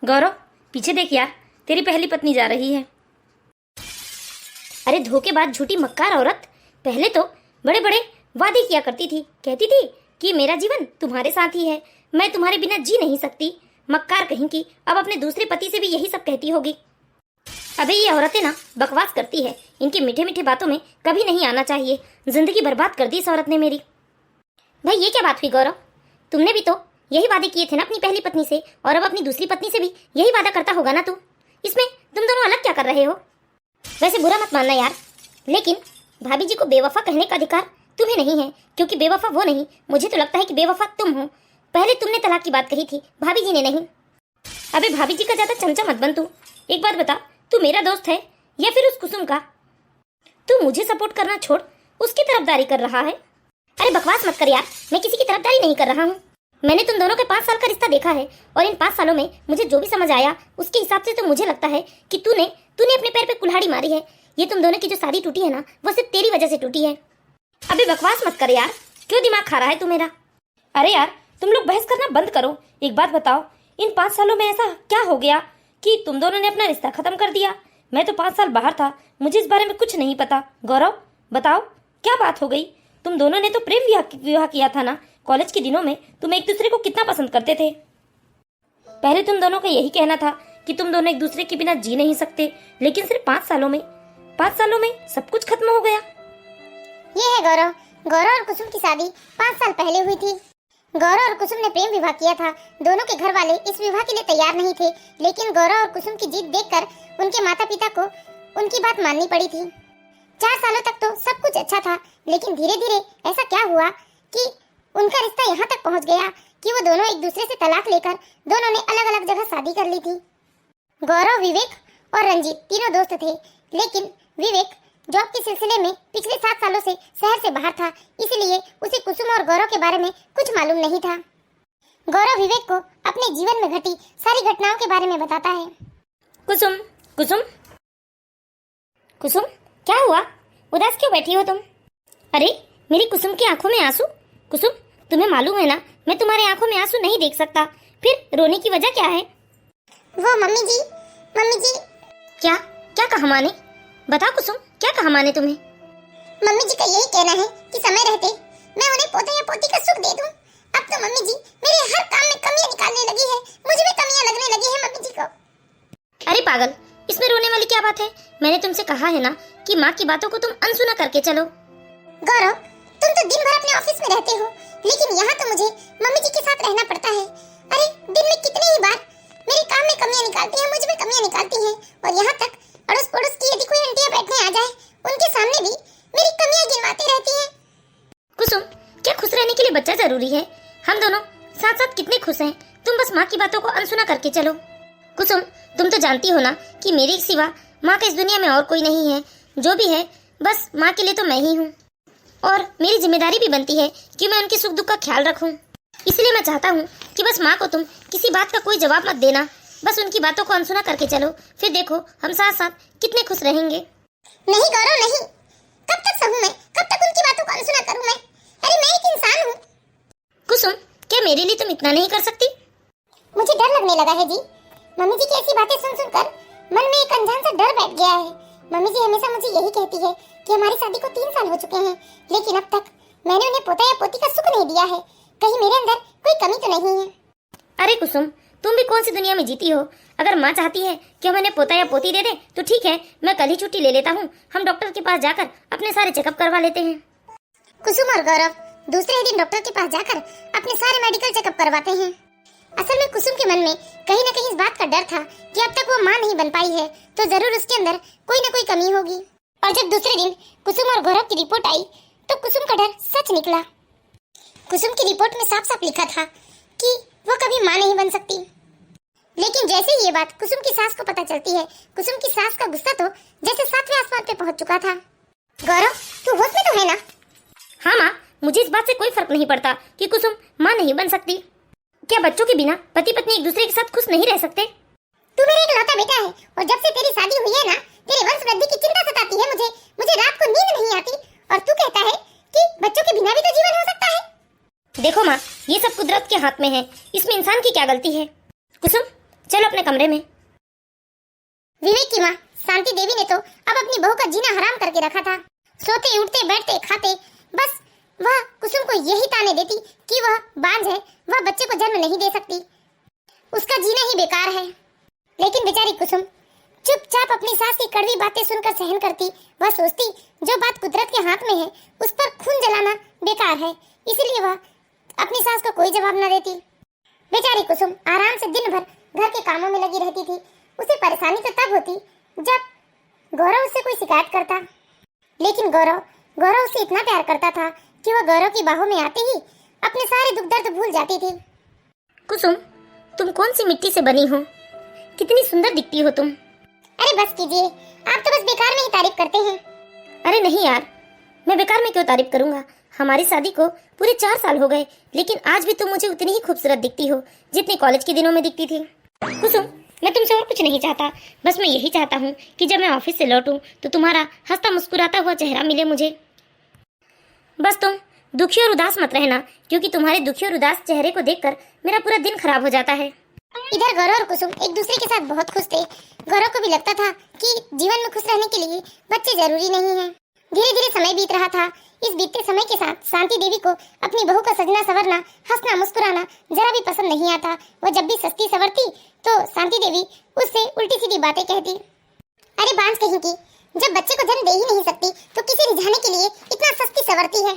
गौरव, पीछे देख यार, तेरी पहली पत्नी जा रही है। अरे धोखेबाज झूठी मक्कार औरत, पहले तो बड़े बड़े वादे किया करती थी, कहती थी कि मेरा जीवन तुम्हारे साथ ही है, मैं तुम्हारे बिना जी नहीं सकती। मक्कार कहीं की, अब अपने दूसरे पति से भी यही सब कहती होगी। अबे ये औरतें ना बकवास करती है, इनकी मीठे मीठे बातों में कभी नहीं आना चाहिए। जिंदगी बर्बाद कर दी इस औरत ने मेरी। भाई ये क्या बात हुई गौरव, तुमने भी तो यही वादे किए थे ना अपनी पहली पत्नी से, और अब अपनी दूसरी पत्नी से भी यही वादा करता होगा ना तू। इसमें तुम दोनों अलग क्या कर रहे हो? वैसे बुरा मत मानना यार, लेकिन भाभी जी को बेवफा कहने का अधिकार तुम्हें नहीं है, क्योंकि बेवफा वो नहीं, मुझे तो लगता है कि बेवफा तुम हो। पहले तुमने तलाक की बात कही थी, भाभी जी ने नहीं। अबे भाभी जी का ज्यादा चमचा मत बन तू। एक बात बता, तू मेरा दोस्त है या फिर उस कुसुम का? तू मुझे सपोर्ट करना छोड़ उसकी तरफदारी कर रहा है। अरे बकवास मत कर यार, मैं किसी की तरफदारी नहीं कर रहा हूँ। मैंने तुम दोनों के 5 साल का रिश्ता देखा है, और इन 5 सालों में मुझे जो भी समझ आया उसके हिसाब से तो मुझे लगता है कि तूने अपने पैर पे कुल्हाड़ी मारी है। ये तुम दोनों की जो शादी टूटी है ना, वो सिर्फ तेरी वजह से टूटी है। अबे बकवास मत कर यार, क्यों दिमाग खा रहा है तू मेरा? अरे यार तुम लोग बहस करना बंद करो। एक बात बताओ, इन 5 सालों में ऐसा क्या हो गया कि तुम दोनों ने अपना रिश्ता खत्म कर दिया? मैं तो 5 साल बाहर था, मुझे इस बारे में कुछ नहीं पता। गौरव बताओ, क्या बात हो गई? तुम दोनों ने तो प्रेम विवाह किया था ना? कॉलेज के दिनों में तुम एक दूसरे को कितना पसंद करते थे। पहले तुम दोनों का यही कहना था कि तुम दोनों एक दूसरे के बिना जी नहीं सकते, लेकिन सिर्फ 5 सालों में सब कुछ खत्म हो गया। ये है गौरव और कुसुम की शादी 5 साल पहले हुई थी। गौरव और कुसुम ने प्रेम विवाह किया था। दोनों के घर वाले इस विवाह के लिए तैयार नहीं थे, लेकिन गौरव और कुसुम की जिद देखकर उनके माता पिता को उनकी बात माननी पड़ी थी। 4 सालों तक तो सब कुछ अच्छा था, लेकिन धीरे धीरे ऐसा क्या हुआ कि उनका रिश्ता यहाँ तक पहुँच गया कि वो दोनों एक दूसरे से तलाक लेकर दोनों ने अलग अलग जगह शादी कर ली थी। गौरव, विवेक और रंजीत तीनों दोस्त थे, लेकिन विवेक जॉब के सिलसिले में पिछले 7 सालों से शहर से बाहर था, इसलिए उसे कुसुम और गौरव के बारे में कुछ मालूम नहीं था। गौरव विवेक को अपने जीवन में घटी सारी घटनाओं के बारे में बताता है। कुसुम कुसुम कुसुम, क्या हुआ? उदास क्यों बैठी हो तुम? अरे मेरी कुसुम की आंखों में आंसू। कुसुम, तुम्हें मालूम है ना, मैं तुम्हारे आंखों में आंसू नहीं देख सकता। फिर रोने की वजह क्या है? वो मम्मी जी। क्या क्या कहा माँ ने? बताओ कुसुम, क्या कहा माँ ने तुम्हें? मम्मी जी का यही कहना है कि समय रहते मैं उन्हें पोते या पोती का सुख दे दूं। अब तो मम्मी जी मेरे हर काम में कमियां निकालने लगी है, मुझे भी कमियां लगने लगी है मम्मी जी को। अरे पागल, इसमें रोने वाली क्या बात है? मैंने तुमसे कहा है ना कि माँ की बातों को तुम अनसुना करके चलो। गौरव, तुम तो दिन भर अपने ऑफिस में रहते हो, लेकिन यहाँ तो मुझे मम्मी जी के साथ रहना पड़ता है। अरे दिन में कितनी ही बार मेरे काम में कमियां निकालती हैं, मुझ में कमियां निकालती हैं, और यहाँ तक अड़ोस पड़ोस की यदि कोई आंटियां बैठने आ जाए, उनके सामने भी मेरी कमियां गिनवाती रहती हैं। कुसुम, क्या खुश रहने के लिए बच्चा जरूरी है? हम दोनों साथ साथ कितने खुश हैं, तुम बस माँ की बातों को अनसुना करके चलो। कुसुम, तुम तो जानती हो ना कि मेरे सिवा माँ का इस दुनिया में और कोई नहीं है। जो भी है बस माँ के लिए तो मैं ही हूँ, और मेरी जिम्मेदारी भी बनती है कि मैं उनके सुख दुख का ख्याल रखूं। इसलिए मैं चाहता हूँ कि बस माँ को तुम किसी बात का कोई जवाब मत देना, बस उनकी बातों को अनसुना करके चलो। फिर देखो हम साथ साथ कितने खुश रहेंगे। नहीं गौरव, नहीं, कब तक सहूं मैं, कब तक उनकी बातों को अनसुना करूं मैं? अरे मैं एक इंसान हूँ। कुसुम, क्या मेरे लिए तुम इतना नहीं कर सकती? मुझे डर लगने लगा है जी। मम्मी जी की ऐसी बातें सुन सुनकर मन में एक अनजान सा डर बैठ गया है। मम्मी जी हमेशा मुझे यही कहती है कि हमारी शादी को 3 साल हो चुके हैं, लेकिन अब तक मैंने उन्हें पोता या पोती का सुख नहीं दिया है। कहीं मेरे अंदर कोई कमी तो नहीं है? अरे कुसुम, तुम भी कौन सी दुनिया में जीती हो? अगर माँ चाहती है कि हम उन्हें पोता या पोती दे दे तो ठीक है, मैं कल ही छुट्टी ले लेता हूँ। हम डॉक्टर के पास जाकर अपने सारे चेकअप करवा लेते हैं। कुसुम और गौरव दूसरे ही दिन डॉक्टर के पास जाकर अपने सारे मेडिकल चेकअप करवाते हैं। असल में कुसुम के मन में कहीं न कहीं इस बात का डर था कि अब तक वो माँ नहीं बन पाई है, तो जरूर उसके अंदर कोई न कोई कमी होगी। और जब दूसरे दिन कुसुम और गौरव की रिपोर्ट आई तो कुसुम का डर सच निकला। कुसुम की रिपोर्ट में साफ साफ लिखा था कि वो कभी माँ नहीं बन सकती। लेकिन जैसे ही ये बात कुसुम की सास को पता चलती है, कुसुम की सास का गुस्सा तो जैसे 7वें आसमान पे पहुंच चुका था। गौरव, तू होश में तो है ना? हाँ माँ, मुझे इस बात से कोई फर्क नहीं पड़ता कि कुसुम माँ नहीं बन सकती। क्या बच्चों के बिना पति पत्नी एक दूसरे के साथ खुश नहीं रह सकते? तू मेरा इकलौता बेटा है, और जब से तेरी शादी हुई है ना, तेरे वंश वृद्धि की चिंता सताती है मुझे रात को नींद नहीं आती, और तू कहता है कि बच्चों के बिना भी तो जीवन हो सकता है। देखो माँ, ये सब कुदरत के हाथ में है, इसमें इंसान की क्या गलती है? कुसुम, चलो अपने कमरे में। विवेक की माँ शांति देवी ने तो अब अपनी बहू का जीना हराम करके रखा था। सोते उठते बैठते खाते बस वह कुसुम को यही ताने देती कि वह बांझ है, वह बच्चे को जन्म नहीं दे सकती, उसका जीना ही बेकार है। लेकिन बेचारी कुसुम चुपचाप अपनी सास की कड़वी बातें सुनकर सहन करती। वह सोचती जो बात कुदरत के हाथ में है उस पर खून जलाना बेकार है, इसलिए वह अपनी सास को कोई जवाब न देती। बेचारी कुसुम आराम से दिन भर घर के कामों में लगी रहती थी। उसे परेशानी तो तब होती जब गौरव उससे कोई शिकायत करता, लेकिन गौरव उससे इतना प्यार करता था कि वह गौरव की बाहों में आते ही अपने सारे दुख दर्द भूल जाती थी। कुसुम, तुम कौन सी मिट्टी से बनी हो? कितनी सुंदर दिखती हो तुम। अरे बस कीजिए, आप तो बस बेकार में ही तारीफ करते हैं। अरे नहीं यार, मैं बेकार में क्यों तारीफ करूंगा? हमारी शादी को पूरे 4 साल हो गए, लेकिन आज भी तुम मुझे उतनी ही खूबसूरत दिखती हो जितनी कॉलेज के दिनों में दिखती थी। कुसुम, मैं तुमसे और कुछ नहीं चाहता, बस मैं यही चाहता हूँ कि जब मैं ऑफिस से लौटूं तो तुम्हारा हंसता मुस्कुराता हुआ चेहरा मिले मुझे। बस तुम दुखी और उदास मत रहना, क्योंकि तुम्हारे दुखी और उदास चेहरे को देखकर मेरा पूरा दिन खराब हो जाता है। इधर गौरव और कुसुम एक दूसरे के साथ बहुत खुश थे। गौरव को भी लगता था कि जीवन में खुश रहने के लिए बच्चे जरूरी नहीं हैं। धीरे धीरे समय बीत रहा था। इस बीतते समय के साथ शांति देवी को अपनी बहू का सजना सवरना, हंसना मुस्कुराना जरा भी पसंद नहीं आता। वह जब भी सस्ती सवरती तो शांति देवी उससे उल्टी सीधी बातें कहती। अरे बांझ कहीं की, जब बच्चे को जन्म दे ही नहीं सकती तो किसे रिझाने के लिए इतना सस्ती सवरती है?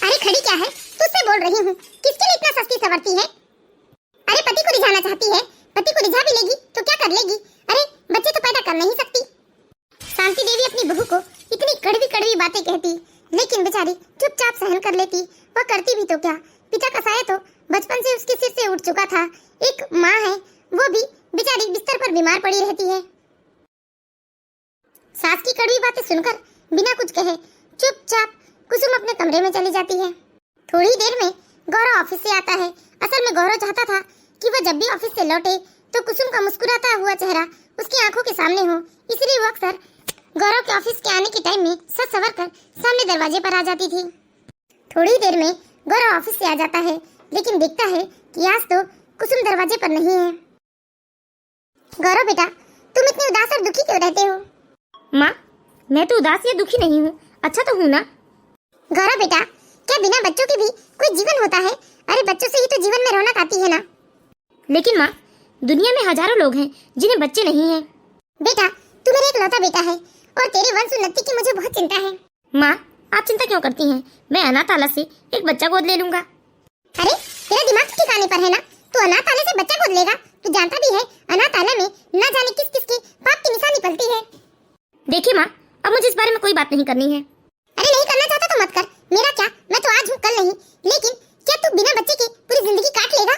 अरे खड़ी क्या है, तुझसे बोल रही हूँ, किसके लिए इतना सस्ती सवरती है? अरे पति को रिझाना चाहती है, पति को रिझा भी लेगी तो क्या कर लेगी? अरे बच्चे तो पैदा कर नहीं सकती। शांति देवी अपनी बहू को इतनी कड़वी कड़वी बातें कहती, लेकिन बेचारी चुपचाप सहन कर लेती। वह करती भी तो क्या, पिता का साया तो बचपन से उसके सिर से उठ चुका था। एक माँ है, वो भी बेचारी बिस्तर पर बीमार पड़ी रहती है। सास की कड़वी बातें सुनकर बिना कुछ कहे चुपचाप कुसुम अपने कमरे में चली जाती है। थोड़ी देर में गौरव ऑफिस से आता है। असल में गौरव चाहता था कि वह जब भी ऑफिस से लौटे तो कुसुम का मुस्कुराता हुआ चेहरा उसकी आंखों के सामने हो, इसलिए वो अक्सर गौरव के ऑफिस के आने के टाइम में सज सवर कर सामने दरवाजे पर आ जाती थी। थोड़ी देर में गौरव ऑफिस से आ जाता है, लेकिन देखता है कि आज तो कुसुम दरवाजे पर नहीं है। गौरव बेटा, तुम इतने उदास और दुखी क्यों रहते हो? माँ, मैं तो उदास या दुखी नहीं हूँ, अच्छा तो हूँ ना। गौरव बेटा, क्या बिना बच्चों के भी कोई जीवन होता है? अरे बच्चों से ही तो जीवन में रौनक आती है ना। लेकिन माँ, दुनिया में हजारों लोग हैं जिन्हें बच्चे नहीं हैं। बेटा, तू मेरा इकलौता बेटा है और तेरी वंश उन्नति की मुझे बहुत चिंता है। माँ, आप चिंता क्यों करती हैं? मैं अनाथालय से एक बच्चा गोद ले लूंगा। अरे तेरा दिमाग ठिकाने पर है ना? तू अनाथालय से बच्चा गोद लेगा? तू जानता भी है अनाथालय में न जाने किस किस की पाप की निशानी पलती है। देखिए माँ, अब मुझे इस बारे में कोई बात नहीं करनी है। अरे नहीं करना चाहता तो मत कर, मेरा क्या, मैं तो आज हूँ कल नहीं। लेकिन क्या तू बिना बच्चे के पूरी जिंदगी काट लेगा?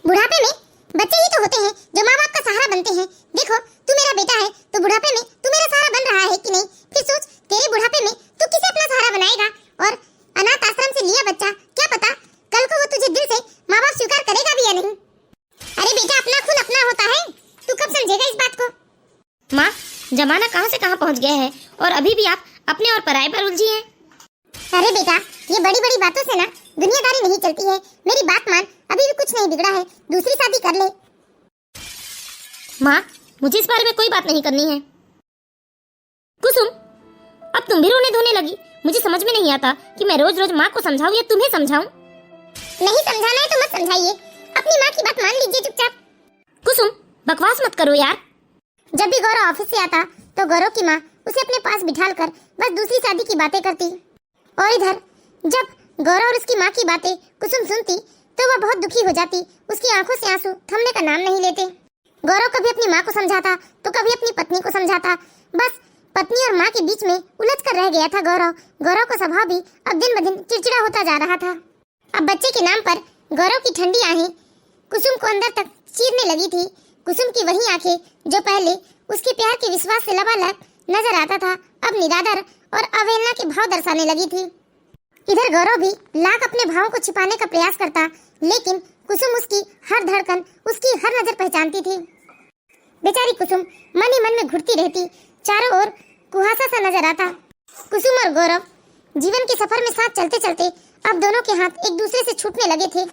बुढ़ापे में बच्चे ही तो होते हैं जो माँ बाप का सहारा बनते हैं। देखो तू मेरा बेटा है तो बुढ़ापे में तू मेरा सहारा बन रहा है कि नहीं? फिर सोच, तेरे बुढ़ापे में तू किसे अपना सहारा बनाएगा? और अनाथ आश्रम से लिया बच्चा, क्या पता कल को वो तुझे दिल से माँ बाप स्वीकार करेगा भी या नहीं। अरे बेटा, अपना खून अपना होता है, तू कब समझेगा इस बात को? माँ, जमाना कहाँ से कहाँ पहुँच गया है और अभी भी आप अपने और पराये पर उलझी हैं। अरे बेटा, ये बड़ी बड़ी बातों से ना दुनियादारी नहीं चलती है। मेरी बात मान, अभी भी कुछ नहीं बिगड़ा है, दूसरी शादी कर ले। माँ, मुझे इस बारे में कोई बात नहीं करनी है। कुसुम, अब तुम भी रोने धोने लगी। मुझे समझ में नहीं आता कि मैं रोज रोज माँ को समझाऊं या तुम्हें समझाऊं। नहीं समझाना है तो मत समझाइए, अपनी माँ की बात मान लीजिए चुपचाप। कुसुम, बकवास मत करो यार। जब भी गौरव ऑफिस से आता तो गौरव की माँ उसे अपने पास बिठाकर बस दूसरी शादी की बातें करती, और इधर जब गौरव और उसकी माँ की बातें कुसुम सुनती तो वह बहुत दुखी हो जाती। उसकी आंखों से आंसू थमने का नाम नहीं लेते। गौरव कभी अपनी माँ को समझाता तो कभी अपनी पत्नी को समझाता। बस पत्नी और माँ के बीच में उलझ कर रह गया था गौरव का स्वभाव भी अब दिन ब दिन चिड़चिड़ा होता जा रहा था। अब बच्चे के नाम पर गौरव की ठंडी आहें कुसुम को अंदर तक चीरने लगी थी। कुसुम की वही आंखें जो पहले उसके प्यार के विश्वास से लबालब नजर आता था, अब निरादर और अवहेलना के भाव दर्शाने लगी थी। इधर गौरव भी लाख अपने भावों को छिपाने का प्रयास करता, लेकिन कुसुम उसकी हर धड़कन, उसकी हर नजर पहचानती थी। बेचारी कुसुम मन ही मन में घुटती रहती, चारों ओर कुहासा सा नजर आता। कुसुम और गौरव जीवन के सफर में साथ चलते चलते अब दोनों के हाथ एक दूसरे से छूटने लगे थे।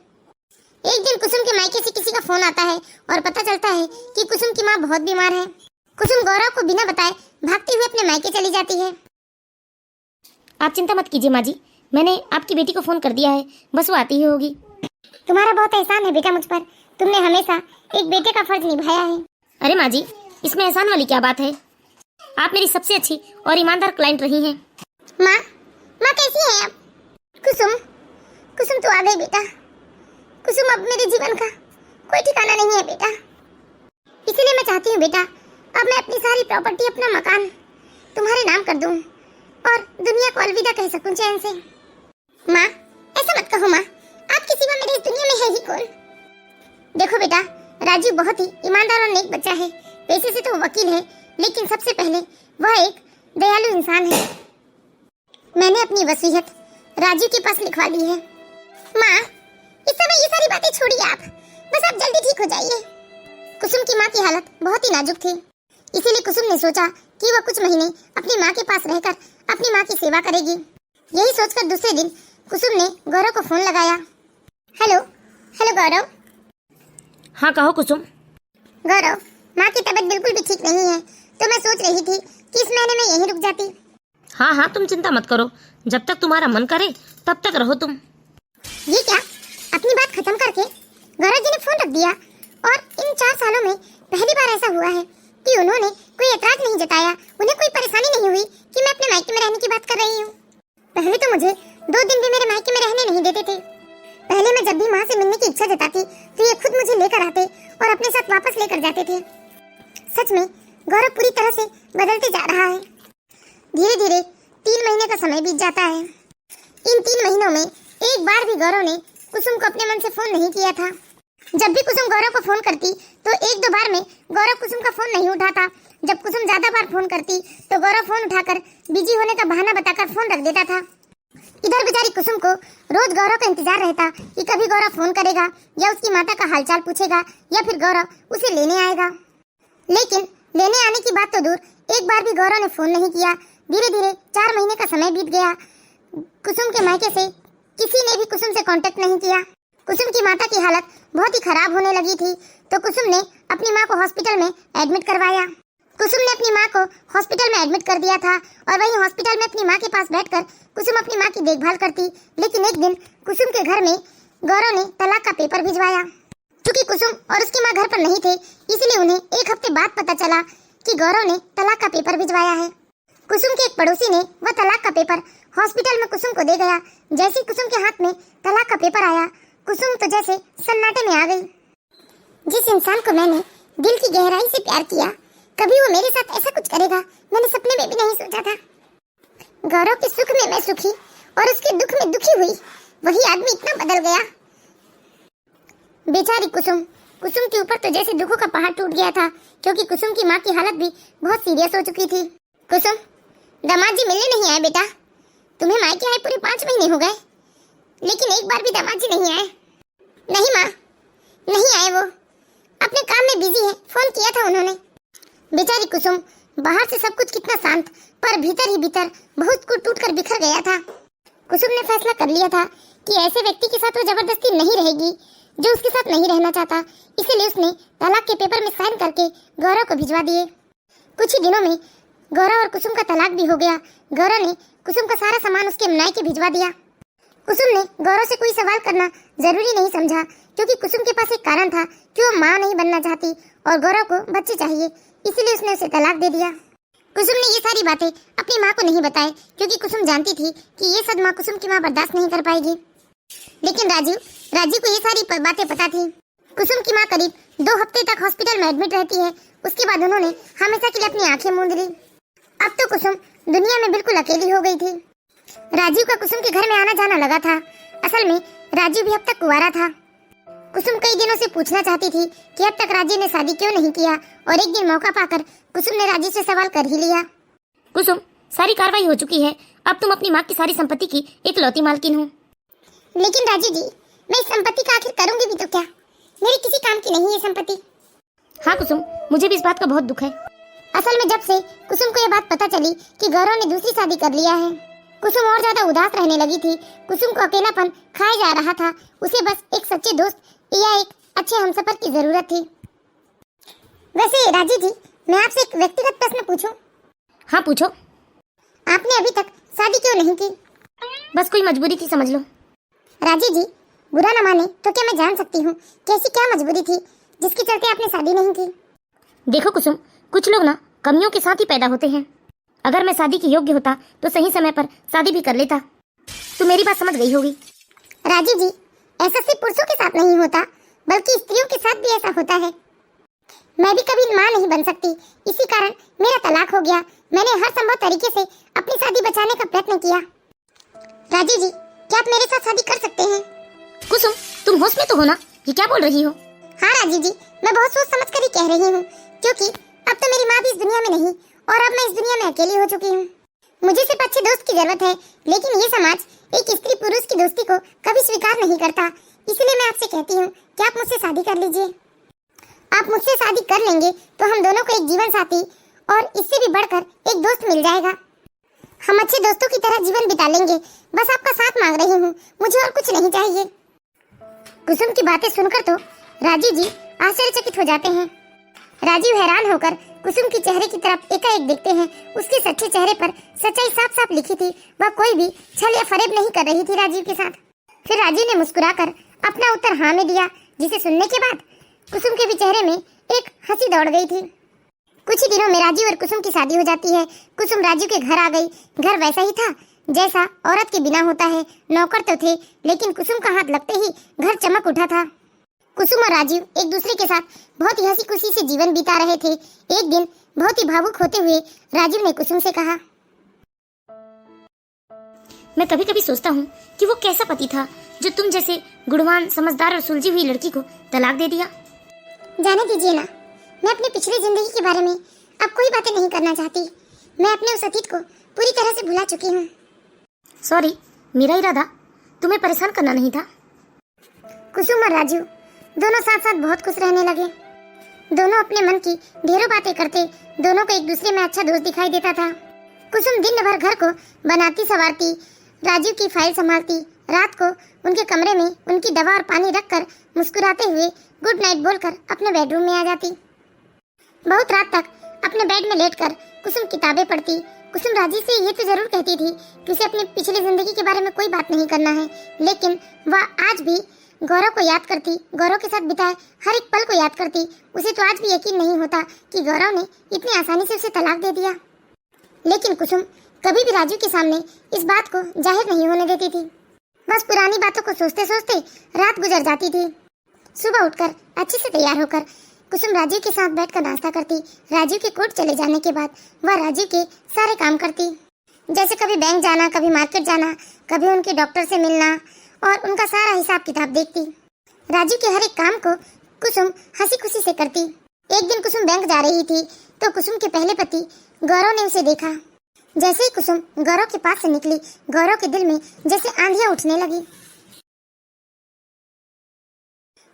एक दिन कुसुम के मायके से किसी का फोन आता है और पता चलता है कि कुसुम की माँ बहुत बीमार है। कुसुम गौरव को बिना बताए भागते हुए अपने मायके चली जाती है। आप चिंता मत कीजिए माँ जी, मैंने आपकी बेटी को फोन कर दिया है, बस वो आती ही होगी। तुम्हारा बहुत एहसान है बेटा मुझ पर, तुमने हमेशा एक बेटे का फर्ज निभाया है। अरे माँ जी, इसमें एहसान वाली क्या बात है, आप मेरी सबसे अच्छी और ईमानदार क्लाइंट रही हैं। माँ, माँ कैसी हैं आप? कुसुम, कुसुम तू आ गई बेटा। कुसुम अब मेरे जीवन का कोई ठिकाना नहीं है बेटा, इसीलिए मैं चाहती हूँ बेटा अब मैं अपनी सारी प्रॉपर्टी, अपना मकान तुम्हारे नाम कर दूँ और दुनिया को अलविदा कह सकूं चैन से। माँ ऐसा मत कहो माँ, आपके सिवा मेरे इस दुनिया में है ही कौन। देखो बेटा, राजू बहुत ही ईमानदार और नेक बच्चा है। पैसे से तो वो वकील है, लेकिन सबसे पहले वह एक दयालु इंसान है। मैंने अपनी वसीयत राजू के पास लिखवा दी है। माँ इस समय ये सारी बातें छोड़िए आप, बस आप जल्दी ठीक हो जाइए। कुसुम की माँ की हालत बहुत ही नाजुक थी, इसीलिए कुसुम ने सोचा कि वह कुछ महीने अपनी माँ के पास रहकर अपनी माँ की सेवा करेगी। यही सोचकर दूसरे दिन कुसुम ने गौरव को फोन लगाया। हेलो हेलो गौरव। हाँ कहो कुसुम। गौरव, माँ की तबीयत बिल्कुल भी ठीक नहीं है, तो मैं सोच रही थी कि इस महीने में यहीं रुक जाती। हाँ हाँ तुम चिंता मत करो, जब तक तुम्हारा मन करे तब तक रहो तुम। ये क्या, अपनी बात खत्म करके गौरव जी ने फोन रख दिया। और इन 4 सालों में पहली बार ऐसा हुआ है कि उन्होंने कोई ऐतराज नहीं जताया, उन्हें कोई परेशानी नहीं हुई कि मैं अपने मायके में रहने की बात कर रही हूँ। पहले तो मुझे 2 दिन भी मेरे मायके में रहने नहीं देते थे। पहले मैं जब भी माँ से मिलने की इच्छा जताती तो ये खुद मुझे लेकर आते और अपने साथ वापस लेकर जाते थे। सच में गौरव पूरी तरह से बदलते जा रहा है। धीरे धीरे 3 महीने का समय बीत जाता है। इन 3 महीनों में एक बार भी गौरव ने कुसुम को अपने मन से फोन नहीं किया था। जब भी कुसुम गौरव को फोन करती तो 1-2 बार में गौरव कुसुम का फोन नहीं उठाता। जब कुसुम ज्यादा बार फोन करती तो गौरव फोन उठाकर बिजी होने का बहाना बताकर फोन रख देता था। इधर बेचारी कुसुम को रोज गौरव का इंतजार रहता कि कभी गौरव फोन करेगा या उसकी माता का हालचाल पूछेगा या फिर गौरव उसे लेने आएगा। लेकिन लेने आने की बात तो दूर, एक बार भी गौरव ने फोन नहीं किया। धीरे धीरे 4 महीने का समय बीत गया। कुसुम के मायके से किसी ने भी कुसुम से कांटेक्ट नहीं किया। कुसुम की माता की हालत बहुत ही खराब होने लगी थी, तो कुसुम ने अपनी माँ को हॉस्पिटल में एडमिट करवाया। कुसुम ने अपनी माँ को हॉस्पिटल में एडमिट कर दिया था और वहीं हॉस्पिटल में अपनी माँ के पास बैठकर कुसुम अपनी माँ की देखभाल करती। लेकिन एक दिन कुसुम के घर में गौरव ने तलाक का पेपर भिजवाया। क्योंकि कुसुम और उसकी माँ घर पर नहीं थे, इसलिए उन्हें 1 हफ्ते बाद पता चला कि गौरव ने तलाक का पेपर भिजवाया है। कुसुम के एक पड़ोसी ने वह तलाक का पेपर हॉस्पिटल में कुसुम को दे गया। जैसे कुसुम के हाथ में तलाक का पेपर आया, कुसुम तो जैसे सन्नाटे में आ गई। जिस इंसान को मैंने दिल की गहराई से प्यार किया, कभी वो मेरे साथ ऐसा कुछ करेगा मैंने सपने में भी नहीं सोचा था। गौरव के सुख में मैं सुखी और उसके दुख में दुखी हुई, वही आदमी इतना बदल गया। बेचारी कुसुम, कुसुम के ऊपर तो जैसे दुखों का पहाड़ टूट गया था, क्योंकि कुसुम की माँ की हालत भी बहुत सीरियस हो चुकी थी। कुसुम, दामाद जी मिलने नहीं आए बेटा। तुम्हें मायके आए पूरे 5 महीने हो गए, लेकिन एक बार भी दामाद जी नहीं आए। नहीं माँ, नहीं आए, वो अपने काम में बिजी है, फोन किया था उन्होंने। बेचारी कुसुम, बाहर से सब कुछ कितना शांत, पर भीतर ही भीतर बहुत कुछ टूटकर बिखर गया था। कुसुम ने फैसला कर लिया था कि ऐसे व्यक्ति के साथ वो जबरदस्ती नहीं रहेगी जो उसके साथ नहीं रहना चाहता। इसीलिए उसने तलाक के पेपर में साइन करके गौरव को भिजवा दिए। कुछ ही दिनों में गौरव और कुसुम का तलाक भी हो गया। गौरव ने कुसुम का सारा सामान उसके मायके भिजवा दिया। कुसुम ने गौरव से कोई सवाल करना जरूरी नहीं समझा, क्योंकि कुसुम के पास एक कारण था कि वो माँ नहीं बनना चाहती और गौरव को बच्चे चाहिए, इसीलिए उसने उसे तलाक दे दिया। कुसुम ने ये सारी बातें अपनी माँ को नहीं बताई, क्योंकि कुसुम जानती थी कि ये सदमा कुसुम की माँ बर्दाश्त नहीं कर पाएगी। लेकिन राजू को ये सारी बातें पता थी। कुसुम की माँ करीब 2 हफ्ते तक हॉस्पिटल में एडमिट रहती है। उसके बाद उन्होंने हमेशा के लिए अपनी आंखें मूंद ली। अब तो कुसुम दुनिया में बिल्कुल अकेली हो गई थी। राजू का कुसुम के घर में आना जाना लगा था। असल में राजू भी अब तक कुंवारा था। कुसुम कई दिनों से पूछना चाहती थी कि अब तक राजू ने शादी क्यों नहीं किया, और एक दिन मौका पाकर कुसुम ने राजू से सवाल कर ही लिया। कुसुम, सारी कार्रवाई हो चुकी है, अब तुम अपनी माँ की सारी संपत्ति की इकलौती मालकिन हो। लेकिन राजू जी, मैं इस संपत्ति का आखिर करूंगी भी तो क्या? मेरी किसी काम की नहीं है संपत्ति। हाँ कुसुम, मुझे भी इस बात का बहुत दुख है। असल में जब से कुसुम को यह बात पता चली कि गौरव ने दूसरी शादी कर लिया है, कुसुम और ज्यादा उदास रहने लगी थी। कुसुम को अकेलापन खाया जा रहा था। उसे बस एक सच्चे दोस्त यह एक अच्छे हमसफर की जरूरत थी। वैसे राजू जी, मैं आपसे एक व्यक्तिगत प्रश्न पूछूं? हाँ पूछो। आपने अभी तक शादी क्यों नहीं की? बस कोई मजबूरी थी, समझ लो। राजू जी, बुरा न माने तो क्या मैं जान सकती हूँ कि ऐसी क्या मजबूरी थी जिसके चलते आपने शादी नहीं की? देखो कुसुम, कुछ लोग ना कमियों के साथ ही पैदा होते हैं। अगर मैं शादी के योग्य होता तो सही समय पर शादी भी कर लेता। तो मेरी बात समझ गई होगी। राजू जी, ऐसा सिर्फ पुरुषों के साथ नहीं होता, बल्कि स्त्रियों के साथ भी ऐसा होता है। मैं भी कभी माँ नहीं बन सकती, इसी कारण मेरा तलाक हो गया। मैंने हर संभव तरीके से अपनी शादी बचाने का प्रयत्न किया। राजू जी, क्या आप मेरे साथ शादी कर सकते हैं? कुसुम, तुम होश में तो हो ना? ये क्या बोल रही हो? हाँ राजू जी, मैं बहुत सोच समझ कर ही कह रही हूँ, क्योंकि अब तो मेरी माँ भी इस दुनिया में नहीं और अब मैं इस दुनिया में अकेली हो चुकी हूँ। मुझे सिर्फ अच्छे दोस्त की जरूरत है, लेकिन ये समाज एक स्त्री पुरुष की दोस्ती को कभी स्वीकार नहीं करता। इसलिए मैं आपसे कहती हूँ कि आप मुझसे शादी कर लीजिए। आप मुझसे शादी कर लेंगे तो हम दोनों को एक जीवन साथी और इससे भी बढ़कर एक दोस्त मिल जाएगा। हम अच्छे दोस्तों की तरह जीवन बिता लेंगे। बस आपका साथ मांग रही हूँ, मुझे और कुछ नहीं चाहिए। कुसुम की बातें सुनकर तो राजू जी आश्चर्यचकित हो जाते हैं। राजीव हैरान होकर कुसुम के चेहरे की तरफ एकाएक देखते हैं। उसके सच्चे चेहरे पर सच्चाई साफ साफ लिखी थी। वह कोई भी छल या फरेब नहीं कर रही थी राजीव के साथ। फिर राजीव ने मुस्कुराकर अपना उत्तर हाँ में दिया, जिसे सुनने के बाद कुसुम के भी चेहरे में एक हंसी दौड़ गई थी। कुछ ही दिनों में राजीव और कुसुम की शादी हो जाती है। कुसुम राजीव के घर आ गई। घर वैसा ही था जैसा औरत के बिना होता है। नौकर तो थे, लेकिन कुसुम का हाथ लगते ही घर चमक उठा था। कुसुम और राजीव एक दूसरे के साथ बहुत ही हंसी खुशी से जीवन बिता रहे थे। एक दिन बहुत ही भावुक होते हुए राजीव ने कुसुम से कहा, मैं कभी कभी सोचता हूँ कि वो कैसा पति था जो तुम जैसे गुणवान, समझदार और सुलझी हुई लड़की को तलाक दे दिया। जाने दीजिए ना, मैं अपनी पिछली जिंदगी के बारे में अब कोई बातें नहीं करना चाहती। मैं अपने उस अतीत को पूरी तरह से भुला चुकी हूँ। सॉरी, मेरा इरादा तुम्हें परेशान करना नहीं था। कुसुम और राजीव दोनों साथ साथ बहुत खुश रहने लगे। दोनों अपने मन की ढेरों बातें करते। दोनों को एक दूसरे में अच्छा दोस्त दिखाई देता था। कुसुम दिन भर घर को बनाती संवारती, राजीव की फाइल संभालती। रात को उनके कमरे में उनकी दवा और पानी रखकर मुस्कुराते हुए गुड नाइट बोलकर अपने बेडरूम में आ जाती। बहुत रात तक अपने बेड में लेटकर कुसुम किताबें पढ़ती। कुसुम राजीव से ये तो जरूर कहती थी कि उसे अपनी पिछली जिंदगी के बारे में कोई बात नहीं करना है, लेकिन वह आज भी गौरव को याद करती। गौरव के साथ बिताए हर एक पल को याद करती। उसे तो आज भी यकीन नहीं होता कि गौरव ने इतनी आसानी से उसे तलाक दे दिया। लेकिन कुसुम कभी भी राजू के सामने इस बात को जाहिर नहीं होने देती थी। बस पुरानी बातों को सोचते सोचते रात गुजर जाती थी। सुबह उठकर अच्छे से तैयार होकर कुसुम राजू के साथ बैठकर नाश्ता करती। राजू के कोर्ट चले जाने के बाद वह राजू के सारे काम करती, जैसे कभी बैंक जाना, कभी मार्केट जाना, कभी उनके डॉक्टर से मिलना और उनका सारा हिसाब किताब देखती। राजू के हर एक काम को कुसुम हंसी खुशी से करती। एक दिन कुसुम बैंक जा रही थी तो कुसुम के पहले पति गौरव ने उसे देखा। जैसे ही कुसुम गौरव के पास से निकली, गौरव के दिल में जैसे आंधियां उठने लगी।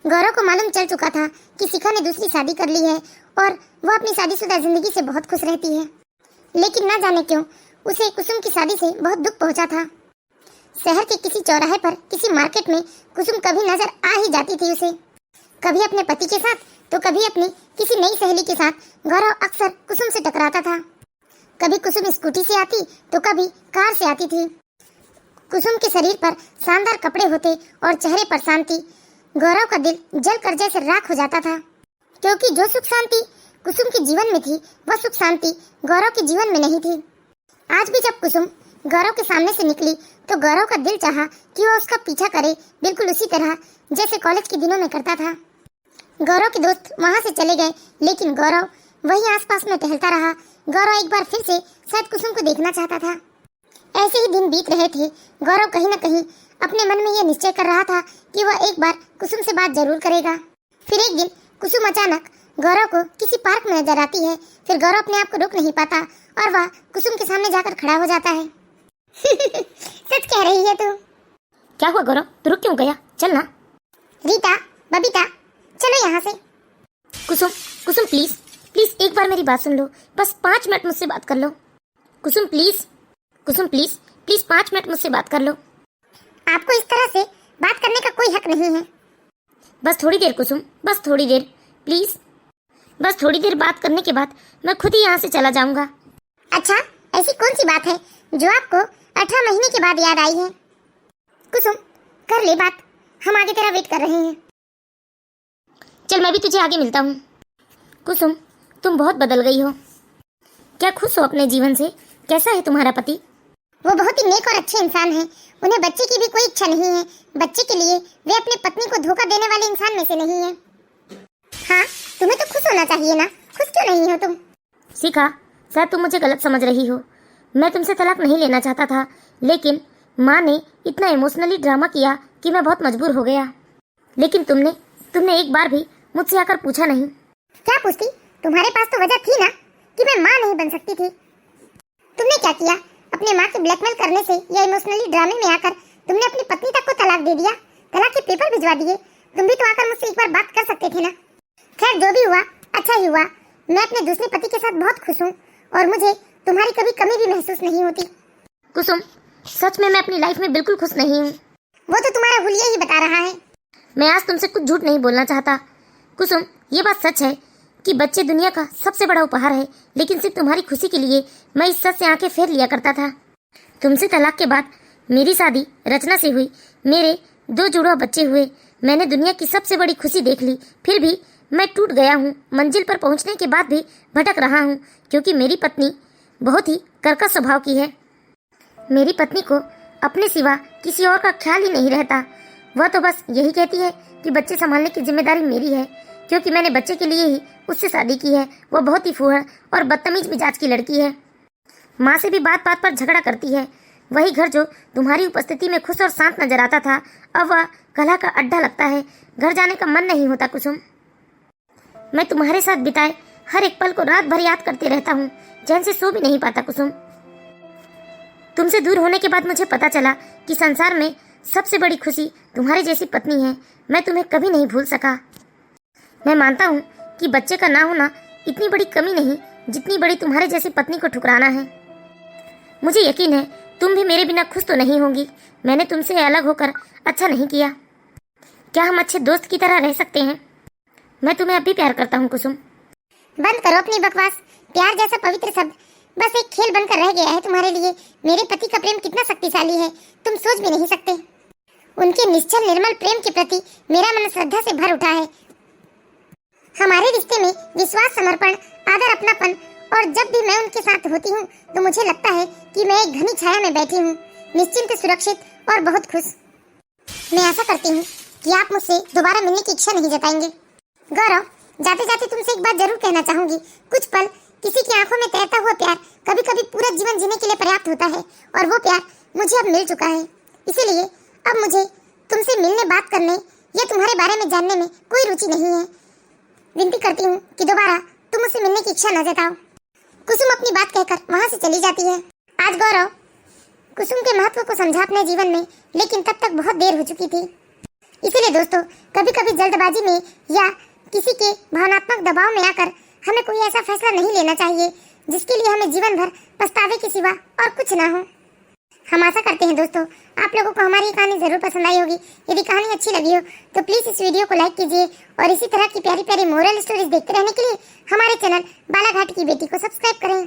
गौरव को मालूम चल चुका था कि शिखा ने दूसरी शादी कर ली है और वह अपनी शादीशुदा जिंदगी से बहुत खुश रहती है। लेकिन न जाने क्यों उसे कुसुम की शादी से बहुत दुख पहुंचा था। शहर के किसी चौराहे पर, किसी मार्केट में कुसुम कभी नजर आ ही जाती थी उसे। कभी अपने पति के साथ तो कभी अपनी किसी नई सहेली के साथ गौरव अक्सर कुसुम से टकराता था। कभी कुसुम स्कूटी से आती तो कभी कार से आती थी। कुसुम के शरीर पर शानदार कपड़े होते और चेहरे पर शांति। गौरव का दिल जलकर जैसे राख हो जाता था, क्योंकि जो सुख शांति कुसुम के जीवन में थी वह सुख शांति गौरव के जीवन में नहीं थी। आज भी जब कुसुम गौरव के सामने से निकली तो गौरव का दिल चाहा कि वह उसका पीछा करे, बिल्कुल उसी तरह जैसे कॉलेज के दिनों में करता था। गौरव के दोस्त वहाँ से चले गए, लेकिन गौरव वहीं आसपास में टहलता रहा। गौरव एक बार फिर से शायद कुसुम को देखना चाहता था। ऐसे ही दिन बीत रहे थे। गौरव कहीं न कहीं अपने मन में यह निश्चय कर रहा था कि वह एक बार कुसुम से बात जरूर करेगा। फिर एक दिन कुसुम अचानक गौरव को किसी पार्क में नजर आती है। फिर गौरव अपने आप को रोक नहीं पाता और वह कुसुम के सामने जाकर खड़ा हो जाता है। सच कह रही है तू? क्या हुआ गौरव, तू रुक क्यों गया? चल ना। रीता, बबीता, चलो यहाँ से। कुसुम, कुसुम प्लीज प्लीज एक बार मेरी बात सुन लो। बस 5 मिनट मुझसे बात कर लो। Kusum please, Kusum please please 5 minute मुझसे बात कर लो। आपको इस तरह से बात करने का कोई हक नहीं है। बस थोड़ी देर कुसुम, बस थोड़ी देर प्लीज। बस थोड़ी देर बात करने के बाद मैं खुद ही यहाँ से चला जाऊंगा। अच्छा, ऐसी कौन सी बात है जो आपको 18 महीने के बाद याद आई है? कुसुम, कर ले बात, हम आगे तेरा वेट कर रहे हैं। चल मैं भी तुझे आगे मिलता हूँ। कुसुम, तुम बहुत बदल गई हो। क्या खुश हो अपने जीवन से? कैसा है तुम्हारा पति? वो बहुत ही नेक और अच्छे इंसान हैं। उन्हें बच्चे की भी कोई इच्छा नहीं है। बच्चे के लिए वे अपनी पत्नी को धोखा देने वाले इंसान में से नहीं है। हाँ, तुम्हें तो खुश होना चाहिए ना, खुश क्यों नहीं हो तुम? शिखा, शायद तुम मुझे गलत समझ रही हो। मैं तुमसे तलाक नहीं लेना चाहता था, लेकिन माँ ने इतना इमोशनली ड्रामा किया कि मैं बहुत मजबूर हो गया। लेकिन तुमने एक बार भी मुझसे आकर पूछा नहीं। क्या पूछती? तुम्हारे पास तो वजह थी ना कि मैं माँ नहीं बन सकती थी। तुमने क्या किया? अपने माँ के ब्लैकमेल करने से या इमोशनली ड्रामे में आकर तुमने अपनी पत्नी तक को तलाक दे दिया, तलाक के पेपर भिजवा दिए। तुम भी तो आकर मुझसे एक बार बात कर सकते थे ना। खैर, जो भी हुआ अच्छा ही हुआ। मैं अपने दूसरे पति के साथ बहुत खुश हूँ और मुझे तुम्हारी कभी कमी भी महसूस नहीं होती। कुसुम, सच में मैं अपनी लाइफ में बिल्कुल खुश नहीं हूँ। वो तो तुम्हारा हुलिया ही बता रहा है। मैं आज तुमसे कुछ झूठ नहीं बोलना चाहता। कुसुम, ये बात सच है कि बच्चे दुनिया का सबसे बड़ा उपहार है, लेकिन सिर्फ तुम्हारी खुशी के लिए मैं इस सच से आंखें फेर लिया करता था। तुमसे तलाक के बाद मेरी शादी रचना से हुई, मेरे 2 जुड़वा बच्चे हुए, मैंने दुनिया की सबसे बड़ी खुशी देख ली। फिर भी मैं टूट गया हूँ। मंजिल पर पहुँचने के बाद भी भटक रहा हूँ, क्योंकि मेरी पत्नी बहुत ही कर्कश स्वभाव की है। मेरी पत्नी को अपने सिवा किसी और का ख्याल ही नहीं रहता। वह तो बस यही कहती है कि बच्चे संभालने की जिम्मेदारी मेरी है, क्योंकि मैंने बच्चे के लिए ही उससे शादी की है। वह बहुत ही फूहड़ और बदतमीज मिजाज की लड़की है। माँ से भी बात बात पर झगड़ा करती है। वही घर जो तुम्हारी उपस्थिति में खुश और शांत नजर आता था, अब वह कलह का अड्डा लगता है। घर जाने का मन नहीं होता कुसुम। मैं तुम्हारे साथ बिताए हर एक पल को रात भर याद करते रहता हूँ, चैन से सो भी नहीं पाता कुसुम। तुमसे दूर होने के बाद मुझे पता चला कि संसार में सबसे बड़ी खुशी तुम्हारे जैसी पत्नी है। मैं तुम्हें कभी नहीं भूल सका। मैं मानता हूँ कि बच्चे का ना होना इतनी बड़ी कमी नहीं जितनी बड़ी तुम्हारे जैसी पत्नी को ठुकराना है। मुझे यकीन है तुम भी मेरे बिना खुश तो नहीं होंगी। मैंने तुमसे अलग होकर अच्छा नहीं किया। क्या हम अच्छे दोस्त की तरह रह सकते हैं? मैं तुम्हें अब भी प्यार करता हूँ कुसुम। बंद करो अपनी बकवास। प्यार जैसा पवित्र शब्द बस एक खेल बनकर रह गया है तुम्हारे लिए। मेरे पति का प्रेम कितना शक्तिशाली है तुम सोच भी नहीं सकते। उनके निश्चल निर्मल प्रेम के प्रति मेरा मन श्रद्धा से भर उठा है। हमारे रिश्ते में विश्वास, समर्पण, आदर, अपनापन, और जब भी मैं उनके साथ होती हूँ तो मुझे लगता है कि मैं एक घनी छाया में बैठी हूँ, निश्चिंत, सुरक्षित और बहुत खुश। मैं आशा करती हूँ कि आप मुझसे दोबारा मिलने की इच्छा नहीं जताएंगे। गौरव, जाते जाते तुमसे एक बात जरूर कहना चाहूंगी। कुछ पल किसी की आंखों में तैरता हुआ प्यार कभी कभी पूरा जीवन जीने के लिए पर्याप्त होता है, और वो प्यार मुझे अब मिल चुका है। इसीलिए अब मुझे तुमसे मिलने, बात करने या तुम्हारे बारे में जानने में कोई रुचि नहीं है। विनती करती हूँ कि दोबारा तुम मुझसे मिलने की इच्छा न जताओ। कुसुम अपनी बात कहकर वहाँ से चली जाती है। आज गौरव कुसुम के महत्व को समझा अपने जीवन में, लेकिन तब तक बहुत देर हो चुकी थी। इसीलिए दोस्तों, कभी कभी जल्दबाजी में या किसी के भावनात्मक दबाव में आकर हमें कोई ऐसा फैसला नहीं लेना चाहिए जिसके लिए हमें जीवन भर पछतावे के सिवा और कुछ ना हो। हम आशा करते हैं दोस्तों आप लोगों को हमारी कहानी जरूर पसंद आई होगी। यदि कहानी अच्छी लगी हो तो प्लीज इस वीडियो को लाइक कीजिए, और इसी तरह की प्यारी प्यारी मोरल स्टोरीज देखते रहने के लिए हमारे चैनल बालाघाट की बेटी को सब्सक्राइब करें।